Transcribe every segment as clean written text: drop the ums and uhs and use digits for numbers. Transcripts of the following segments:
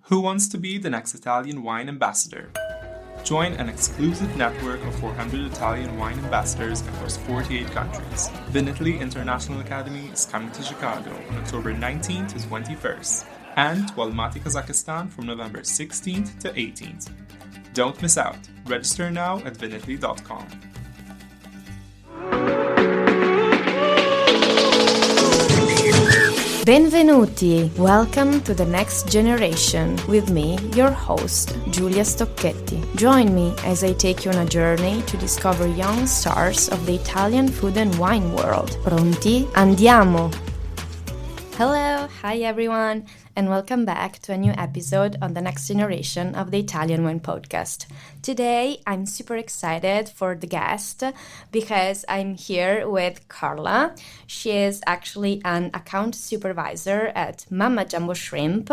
Who wants to be the next Italian wine ambassador? Join an exclusive network of 400 Italian wine ambassadors across 48 countries. Vinitaly International Academy is coming to Chicago on October 19th to 21st, and to Almaty, Kazakhstan from November 16th to 18th. Don't miss out. Register now at vinitaly.com. Benvenuti! Welcome to the next generation with me, your host, Giulia Stocchetti. Join me as I take you on a journey to discover young stars of the Italian food and wine world. Pronti? Andiamo! Hello, hi everyone, and welcome back to a new episode on the next generation of the Italian Wine Podcast. Today, I'm super excited for the guest because I'm here with Karla. She is actually an account supervisor at Mama Jumbo Shrimp,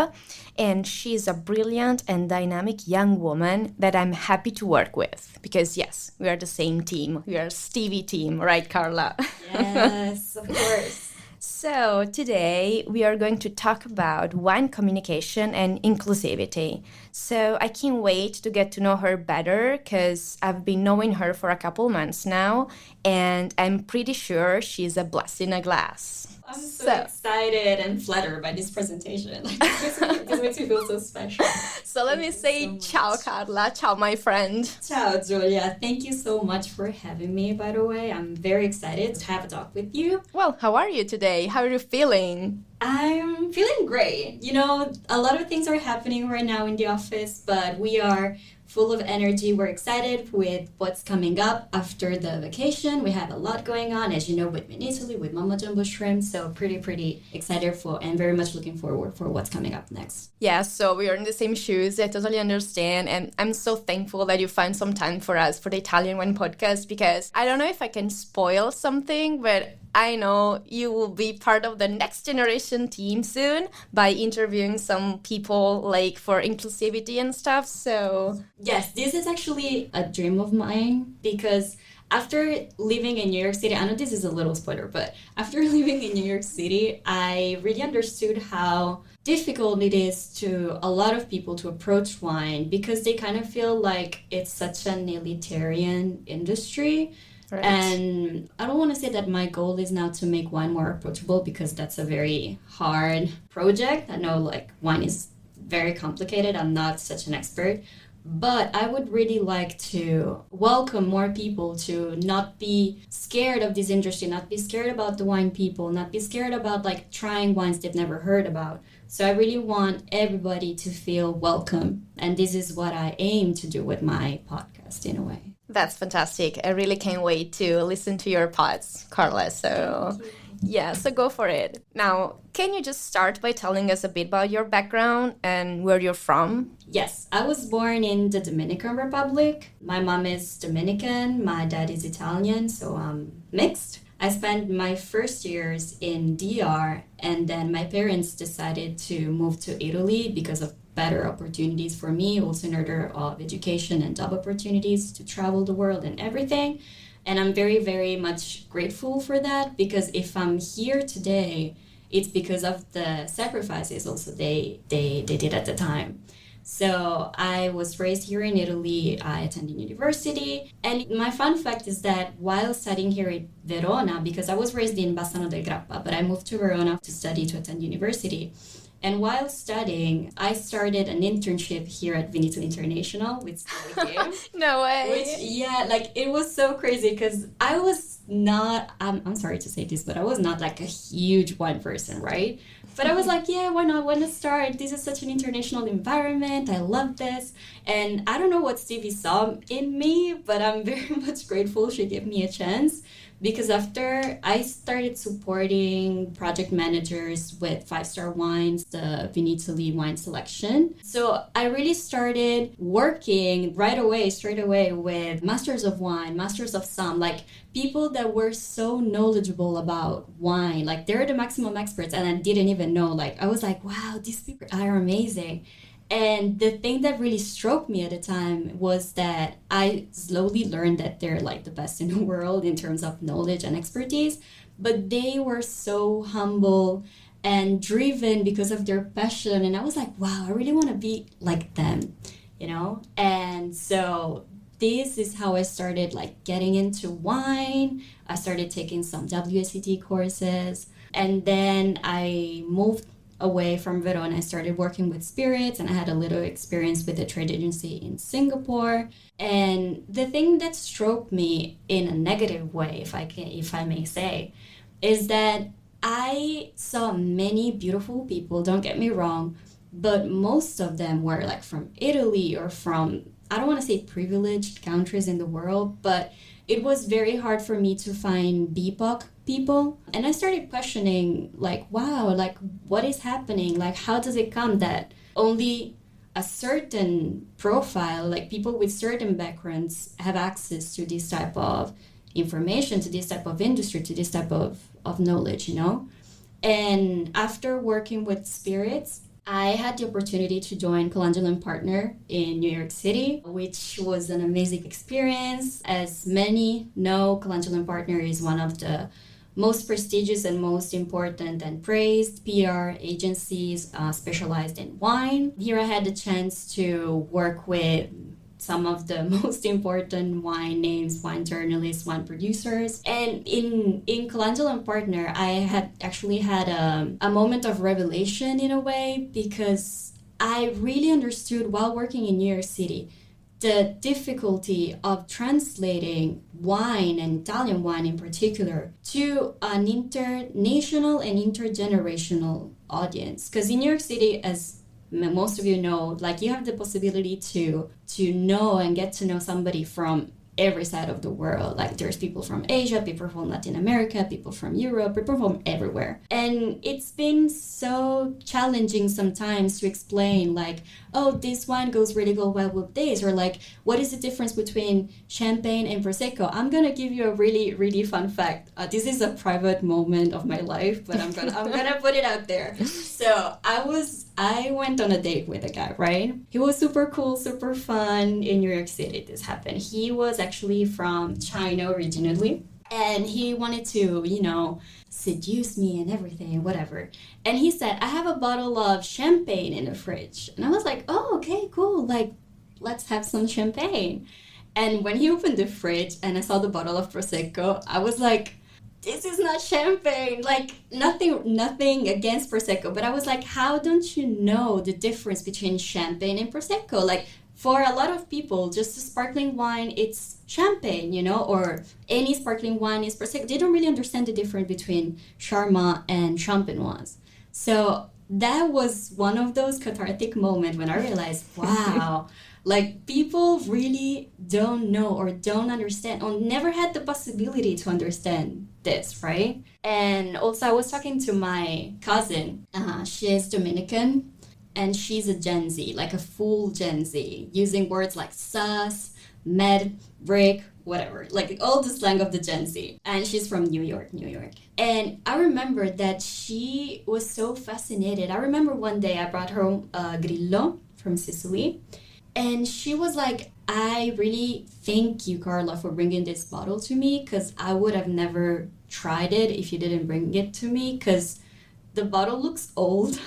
and she's a brilliant and dynamic young woman that I'm happy to work with because, yes, we are the same team. We are Stevie team, right, Karla? Yes, of course. So today we are going to talk about wine communication and inclusivity. So I can't wait to get to know her better because I've been knowing her for a couple months now, and I'm pretty sure she's a blessing in a glass. I'm so excited and flattered by this presentation. This makes me feel so special. So let me say ciao, Karla. Ciao, my friend. Ciao, Giulia. Thank you so much for having me, by the way. I'm very excited to have a talk with you. Well, how are you today? How are you feeling? I'm feeling great. You know, a lot of things are happening right now in the office, but we are full of energy. We're excited with what's coming up after the vacation. We have a lot going on, as you know, with Italy, with Mama Jumbo Shrimp. So pretty excited for and very much looking forward for what's coming up next. Yeah, so we are in the same shoes. I totally understand. And I'm so thankful that you find some time for us for the Italian Wine Podcast because I don't know if I can spoil something, but I know you will be part of the next generation team soon by interviewing some people like for inclusivity and stuff. So yes, this is actually a dream of mine because after living in New York City, I know this is a little spoiler, but after living in New York City, I really understood how difficult it is to a lot of people to approach wine because they kind of feel like it's such an elitarian industry. Right. And I don't want to say that my goal is now to make wine more approachable because that's a very hard project. I know like wine is very complicated. I'm not such an expert. But I would really like to welcome more people to not be scared of this industry, not be scared about the wine people, not be scared about like trying wines they've never heard about. So I really want everybody to feel welcome. And this is what I aim to do with my podcast in a way. That's fantastic. I really can't wait to listen to your pods, Karla. So yeah, so go for it. Now, can you just start by telling us a bit about your background and where you're from? Yes, I was born in the Dominican Republic. My mom is Dominican, my dad is Italian, so I'm mixed. I spent my first years in DR, and then my parents decided to move to Italy because of better opportunities for me, also in order of education and job opportunities to travel the world and everything. And I'm very much grateful for that because if I'm here today, it's because of the sacrifices also they did at the time. So I was raised here in Italy. I attended university. And my fun fact is that while studying here in Verona, because I was raised in Bassano del Grappa, but I moved to Verona to attend university. And while studying, I started an internship here at Vinitaly International with Stevie. No way. It was so crazy because I was not, I'm sorry to say this, but I was not like a huge wine person, right? But I was like, yeah, why not? Why not start? This is such an international environment. I love this. And I don't know what Stevie saw in me, but I'm very much grateful she gave me a chance. Because after I started supporting project managers with 5-star wines, the Vinitaly wine selection. So I really started working straight away with masters of wine, masters of some, like people that were so knowledgeable about wine. Like they're the maximum experts and I didn't even know. Like I was like, wow, these people are amazing. And the thing that really struck me at the time was that I slowly learned that they're like the best in the world in terms of knowledge and expertise, but they were so humble and driven because of their passion. And I was like, wow, I really want to be like them, you know? And so this is how I started like getting into wine. I started taking some WSET courses. And then I moved away from Verona. I started working with spirits, and I had a little experience with a trade agency in Singapore. And the thing that struck me in a negative way, if I may say, is that I saw many beautiful people, don't get me wrong, but most of them were like from Italy or from, I don't want to say privileged countries in the world, but it was very hard for me to find BIPOC people. And I started questioning, like, wow, like, what is happening? Like, how does it come that only a certain profile, like people with certain backgrounds, have access to this type of information, to this type of industry, to this type of knowledge, you know? And after working with spirits, I had the opportunity to join Colangelo Partners in New York City, which was an amazing experience. As many know, Colangelo Partners is one of the most prestigious and most important and praised PR agencies specialized in wine. Here I had the chance to work with some of the most important wine names, wine journalists, wine producers. And in Colangelo Partners, I had actually had a moment of revelation in a way, because I really understood while working in New York City the difficulty of translating wine, and Italian wine in particular, to an international and intergenerational audience. Because in New York City, as most of you know, like, you have the possibility to know and get to know somebody from every side of the world. Like, there's people from Asia, people from Latin America, people from Europe, people from everywhere. And it's been so challenging sometimes to explain, like, oh, this wine goes really well with this, or like, what is the difference between champagne and prosecco? I'm gonna give you a really, really fun fact. This is a private moment of my life, but I'm gonna put it out there. So I went on a date with a guy, right? He was super cool, super fun. In New York City, this happened. He was actually from China originally, and he wanted to, you know, seduce me and everything, whatever. And he said, I have a bottle of champagne in the fridge. And I was like, oh, okay, cool. Like, let's have some champagne. And when he opened the fridge and I saw the bottle of Prosecco, I was like, this is not champagne. Like, nothing against Prosecco, but I was like, how don't you know the difference between champagne and Prosecco? Like, for a lot of people, just a sparkling wine, it's champagne, you know, or any sparkling wine is Prosecco. They don't really understand the difference between Charmat and Champenoise. So that was one of those cathartic moments when I realized, wow, like, people really don't know or don't understand, or never had the possibility to understand this, right? And also, I was talking to my cousin. She is Dominican, and she's a Gen Z, like a full Gen Z, using words like sus, med, brick, whatever, like all the slang of the Gen Z. And she's from New York. And I remember that she was so fascinated. I remember one day I brought her a Grillo from Sicily, and she was like, I really thank you, Karla, for bringing this bottle to me, because I would have never tried it if you didn't bring it to me, because the bottle looks old.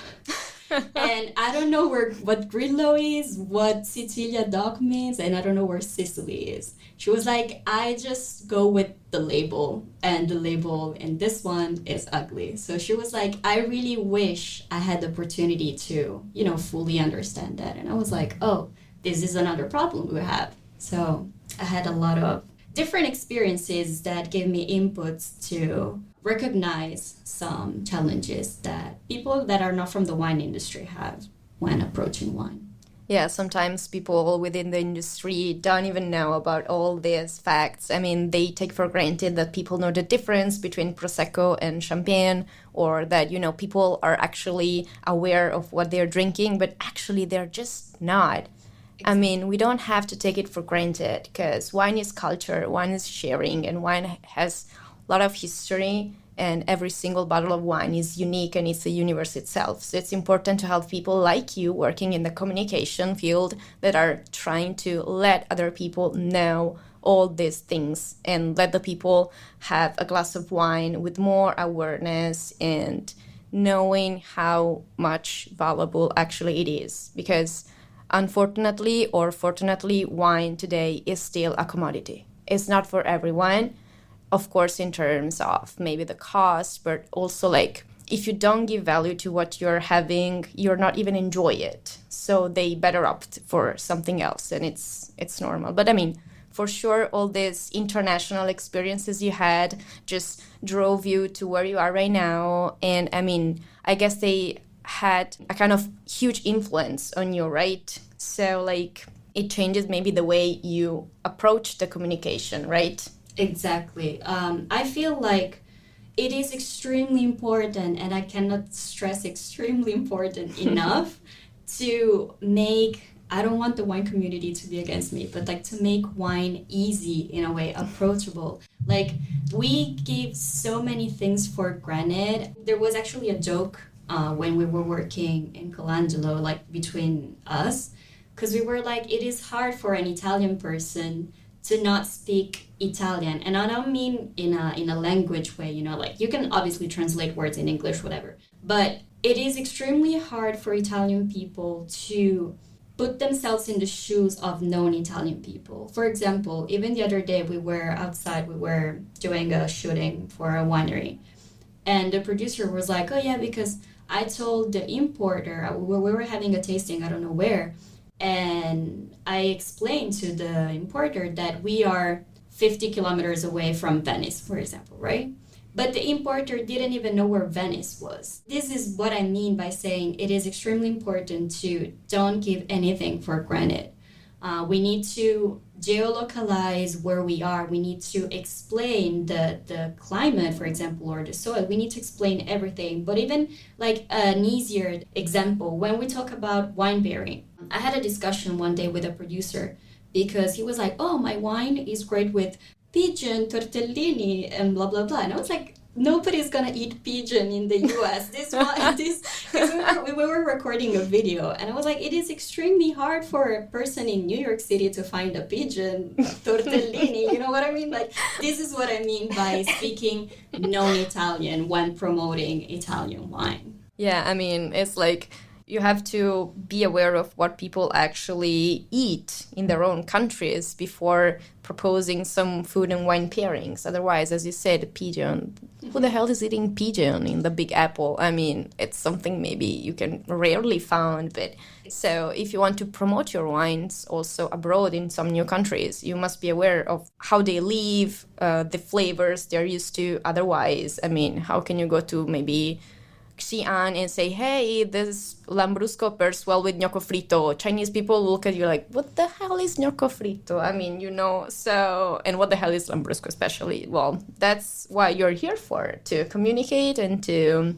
And I don't know what Grillo is, what Sicilia Dock means, and I don't know where Sicily is. She was like, I just go with the label, and the label in this one is ugly. So she was like, I really wish I had the opportunity to, you know, fully understand that. And I was like, oh, this is another problem we have. So I had a lot of different experiences that gave me inputs to recognize some challenges that people that are not from the wine industry have when approaching wine. Yeah, sometimes people within the industry don't even know about all these facts. I mean, they take for granted that people know the difference between Prosecco and Champagne, or that, you know, people are actually aware of what they're drinking, but actually they're just not. I mean, we don't have to take it for granted, because wine is culture, wine is sharing, and wine has a lot of history, and every single bottle of wine is unique, and it's a universe itself. So it's important to have people like you working in the communication field that are trying to let other people know all these things, and let the people have a glass of wine with more awareness and knowing how much valuable actually it is. Because unfortunately or fortunately, wine today is still a commodity. It's not for everyone, of course, in terms of maybe the cost, but also like if you don't give value to what you're having, you're not even enjoy it. So they better opt for something else, and it's normal. But I mean, for sure, all these international experiences you had just drove you to where you are right now. And I mean, I guess they had a kind of huge influence on you, right? So like it changes maybe the way you approach the communication, right? Exactly. I feel like it is extremely important, and I cannot stress extremely important enough to make, I don't want the wine community to be against me, but like to make wine easy in a way, approachable. Like we give so many things for granted. There was actually a joke when we were working in Colangelo, like between us, because we were like, it is hard for an Italian person to not speak Italian. And I don't mean in a language way, you know, like you can obviously translate words in English, whatever. But it is extremely hard for Italian people to put themselves in the shoes of non-Italian people. For example, even the other day we were outside, we were doing a shooting for a winery. And the producer was like, oh yeah, because I told the importer, we were having a tasting, I don't know where, and I explained to the importer that we are 50 kilometers away from Venice, for example, right? But the importer didn't even know where Venice was. This is what I mean by saying it is extremely important to don't give anything for granted. We need to geolocalize where we are. We need to explain the climate, for example, or the soil. We need to explain everything. But even like an easier example, when we talk about wine pairing, I had a discussion one day with a producer because he was like, oh, my wine is great with pigeon, tortellini, and blah, blah, blah. And I was like, nobody's gonna eat pigeon in the US. We were recording a video, and I was like, it is extremely hard for a person in New York City to find a pigeon, tortellini, you know what I mean? Like, this is what I mean by speaking non-Italian when promoting Italian wine. Yeah, I mean, it's like you have to be aware of what people actually eat in their own countries before proposing some food and wine pairings. Otherwise, as you said, pigeon. Who the hell is eating pigeon in the Big Apple? I mean, it's something maybe you can rarely find. But so if you want to promote your wines also abroad in some new countries, you must be aware of how they live, the flavors they're used to. Otherwise, I mean, how can you go to maybe Xi'an and say, hey, this lambrusco pairs well with gnocco frito? Chinese people look at you like, what the hell is gnocco frito? I mean, you know, so, and what the hell is lambrusco especially? Well, that's why you're here for, to communicate and to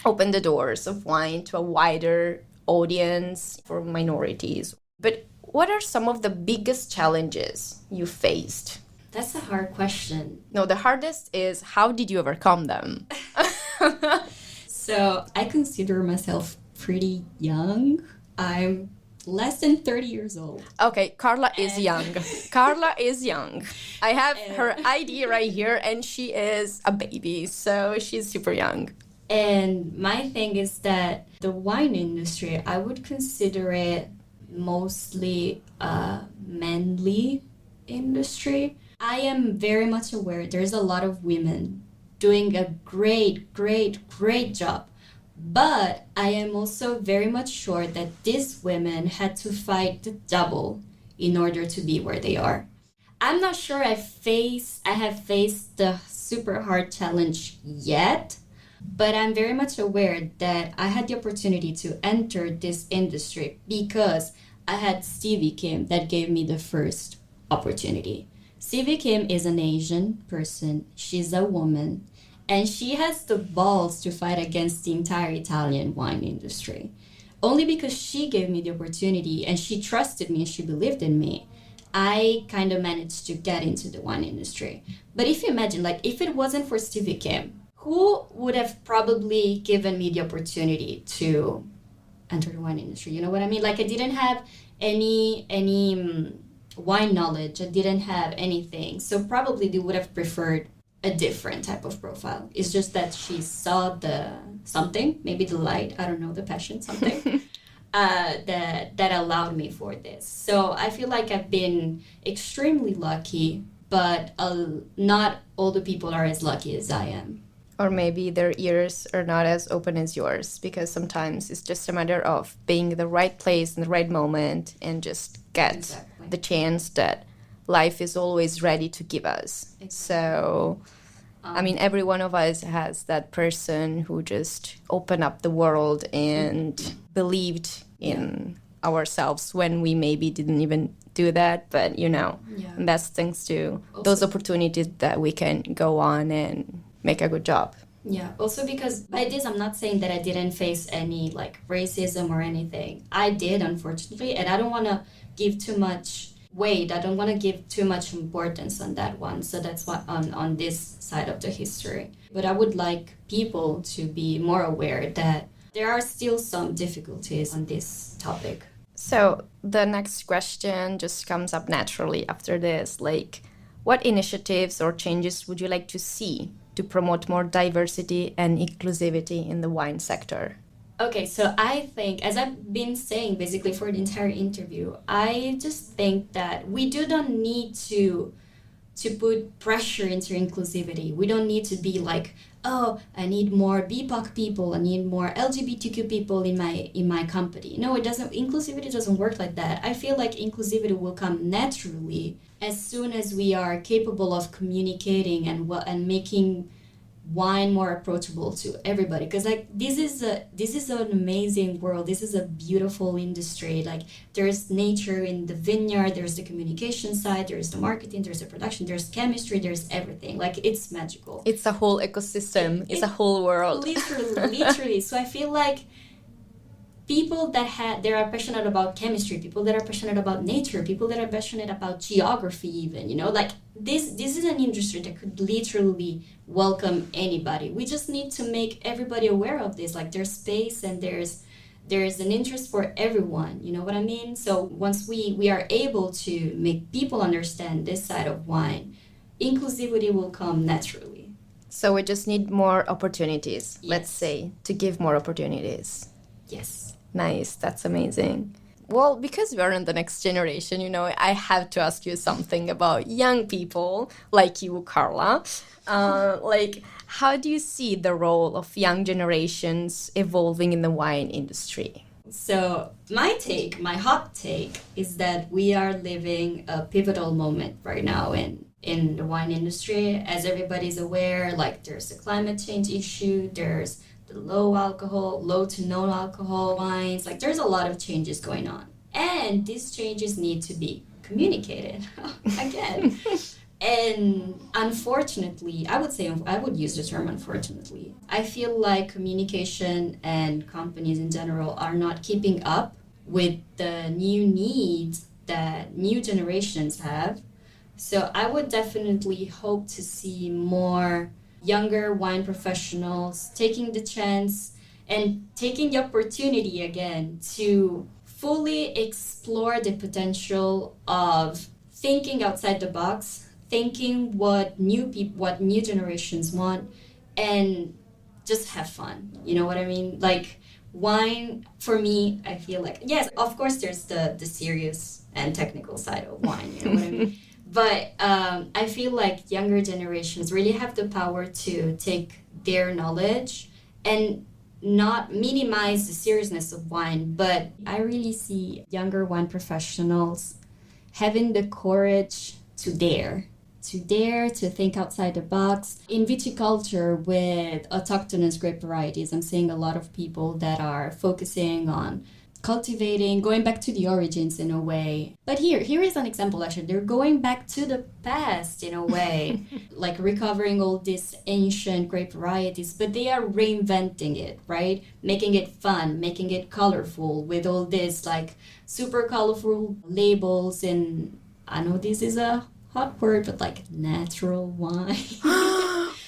open the doors of wine to a wider audience for minorities. But what are some of the biggest challenges you faced? That's a hard question. No, the hardest is how did you overcome them? So I consider myself pretty young. I'm less than 30 years old. Okay, Karla is young. Karla is young. I have her ID right here, and she is a baby, so she's super young. And my thing is that the wine industry, I would consider it mostly a manly industry. I am very much aware there's a lot of women doing a great job. But I am also very much sure that these women had to fight double in order to be where they are. I'm not sure I have faced the super hard challenge yet, but I'm very much aware that I had the opportunity to enter this industry because I had Stevie Kim that gave me the first opportunity. Stevie Kim is an Asian person. She's a woman. And she has the balls to fight against the entire Italian wine industry. Only because she gave me the opportunity and she trusted me and she believed in me, I kind of managed to get into the wine industry. But if you imagine, like, if it wasn't for Stevie Kim, who would have probably given me the opportunity to enter the wine industry? You know what I mean? Like, I didn't have any wine knowledge. I didn't have anything. So probably they would have preferred a different type of profile. It's just that she saw the something, maybe the light, I don't know, the passion, something, that allowed me for this. So I feel like I've been extremely lucky, but not all the people are as lucky as I am. Or maybe their ears are not as open as yours, because sometimes it's just a matter of being in the right place in the right moment and just get the chance that life is always ready to give us. Exactly. So, I mean, every one of us has that person who just opened up the world and believed in ourselves when we maybe didn't even do that. But, and that's thanks to those opportunities that we can go on and make a good job. Yeah, also because by this, I'm not saying that I didn't face any racism or anything. I did, unfortunately, and I don't want to give too much weight. I don't want to give too much importance on that one. So that's what on this side of the history. But I would like people to be more aware that there are still some difficulties on this topic. So the next question just comes up naturally after this. What initiatives or changes would you like to see to promote more diversity and inclusivity in the wine sector? Okay, so I think, as I've been saying basically for the entire interview, I just think that we don't need to put pressure into inclusivity. We don't need to be I need more BIPOC people, I need more LGBTQ people in my company. No, it doesn't. Inclusivity doesn't work like that. I feel like inclusivity will come naturally as soon as we are capable of communicating and making wine more approachable to everybody, because this is an amazing world. This is a beautiful industry. There's nature in the vineyard, there's the communication side, there's the marketing, there's the production, there's chemistry, there's everything. It's magical. It's a whole ecosystem. It's a whole world. Literally. So I feel like people that are passionate about chemistry, people that are passionate about nature, people that are passionate about geography even, this is an industry that could literally welcome anybody. We just need to make everybody aware of this. There's space and there's an interest for everyone, you know what I mean? So once we are able to make people understand this side of wine, inclusivity will come naturally. So we just need more opportunities, let's say, to give more opportunities. Yes. Nice, that's amazing. Well, because we're in the next generation, I have to ask you something about young people like you, Karla. How do you see the role of young generations evolving in the wine industry? So my hot take is that we are living a pivotal moment right now in the wine industry. As everybody's aware, there's the climate change issue, there's the low to no alcohol wines. There's a lot of changes going on. And these changes need to be communicated again. And unfortunately, I would use the term unfortunately. I feel like communication and companies in general are not keeping up with the new needs that new generations have. So I would definitely hope to see more younger wine professionals taking the chance and taking the opportunity again to fully explore the potential of thinking outside the box, thinking what new generations want, and just have fun. You know what I mean? Wine, for me, I feel like, yes, of course there's the serious and technical side of wine, you know what I mean? But I feel like younger generations really have the power to take their knowledge and not minimize the seriousness of wine. But I really see younger wine professionals having the courage to dare to think outside the box. In viticulture with autochthonous grape varieties, I'm seeing a lot of people that are focusing on cultivating, going back to the origins in a way. But here is an example, actually. They're going back to the past in a way, recovering all these ancient grape varieties, but they are reinventing it, right? Making it fun, making it colorful with all this super colorful labels. And I know this is a hot word, but natural wine.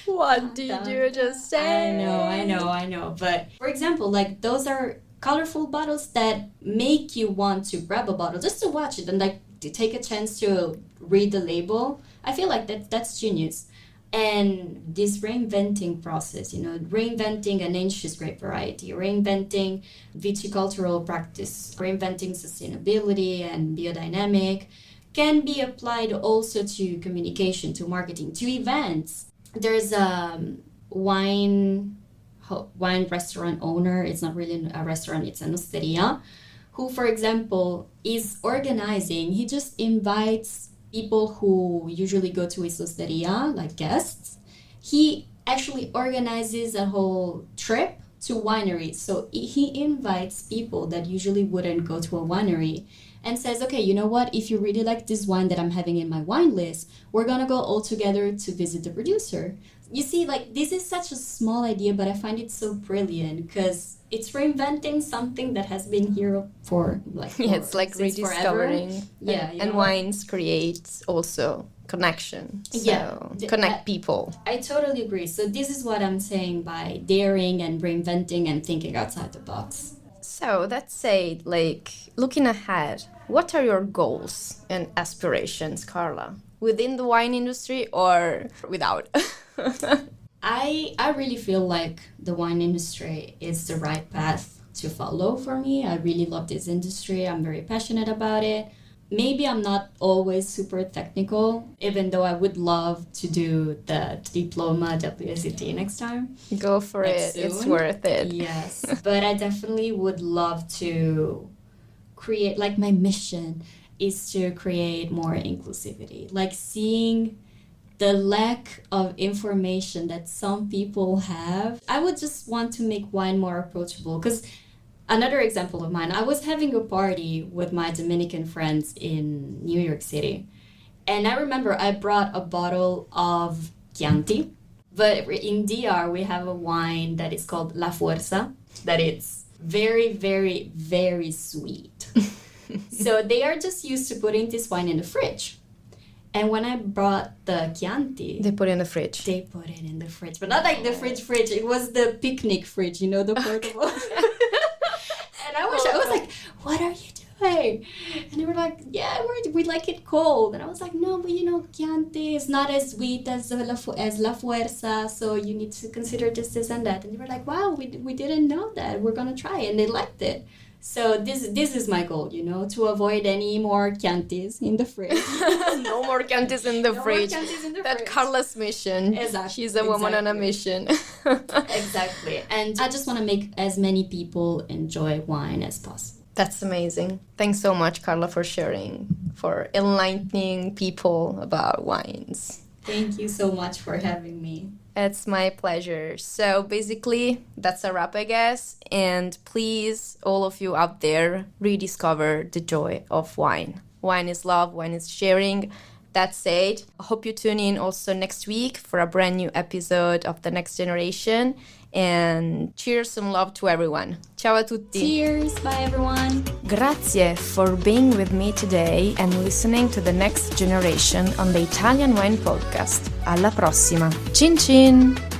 What did you just say? I know. But for example, those are colorful bottles that make you want to grab a bottle just to watch it and to take a chance to read the label. I feel like that's genius. And this reinventing process, reinventing an ancient grape variety, reinventing viticultural practice, reinventing sustainability and biodynamic, can be applied also to communication, to marketing, to events. There's a wine restaurant owner. It's not really a restaurant, it's an osteria, who, for example, is organizing. He just invites people who usually go to his osteria, like guests. He actually organizes a whole trip to wineries. So he invites people that usually wouldn't go to a winery and says, okay, you know what? If you really like this wine that I'm having in my wine list, we're going to go all together to visit the producer. You see, like, this is such a small idea, but I find it so brilliant because it's reinventing something that has been here for it's like rediscovering. Yeah, and wines creates also connection. So connect people. I totally agree. So this is what I'm saying by daring and reinventing and thinking outside the box. So let's say, like, looking ahead, what are your goals and aspirations, Karla? Within the wine industry or without? I really feel like the wine industry is the right path to follow for me. I really love this industry. I'm very passionate about it. Maybe I'm not always super technical, even though I would love to do the diploma WSET next time. Go for it. Soon. It's worth it. Yes. But I definitely would love to create, like, my mission is to create more inclusivity. Like, seeing the lack of information that some people have. I would just want to make wine more approachable. Because another example of mine, I was having a party with my Dominican friends in New York City. And I remember I brought a bottle of Chianti. But in DR, we have a wine that is called La Fuerza, that it's very, very, very sweet. So they are just used to putting this wine in the fridge. And when I brought the Chianti... They put it in the fridge. They put it in the fridge. But not like the fridge. It was the picnic fridge, the portable. And I was like, what are you doing? And they were like, yeah, we like it cold. And I was like, no, but Chianti is not as sweet as La Fuerza, so you need to consider this, and that. And they were like, wow, we didn't know that. We're going to try it. And they liked it. So this is my goal, to avoid any more Chiantis in the fridge. No more Chiantis in the fridge. That's Karla's mission. Exactly. She's a woman on a mission. Exactly. And I just want to make as many people enjoy wine as possible. That's amazing. Thanks so much, Karla, for sharing, for enlightening people about wines. Thank you so much for having me. It's my pleasure. So basically, that's a wrap, I guess. And please, all of you out there, rediscover the joy of wine. Wine is love, wine is sharing. That said, I hope you tune in also next week for a brand new episode of The Next Generation. And cheers and love to everyone. Ciao a tutti. Cheers. Bye, everyone. Grazie for being with me today and listening to The Next Generation on the Italian Wine Podcast. Alla prossima. Cin cin!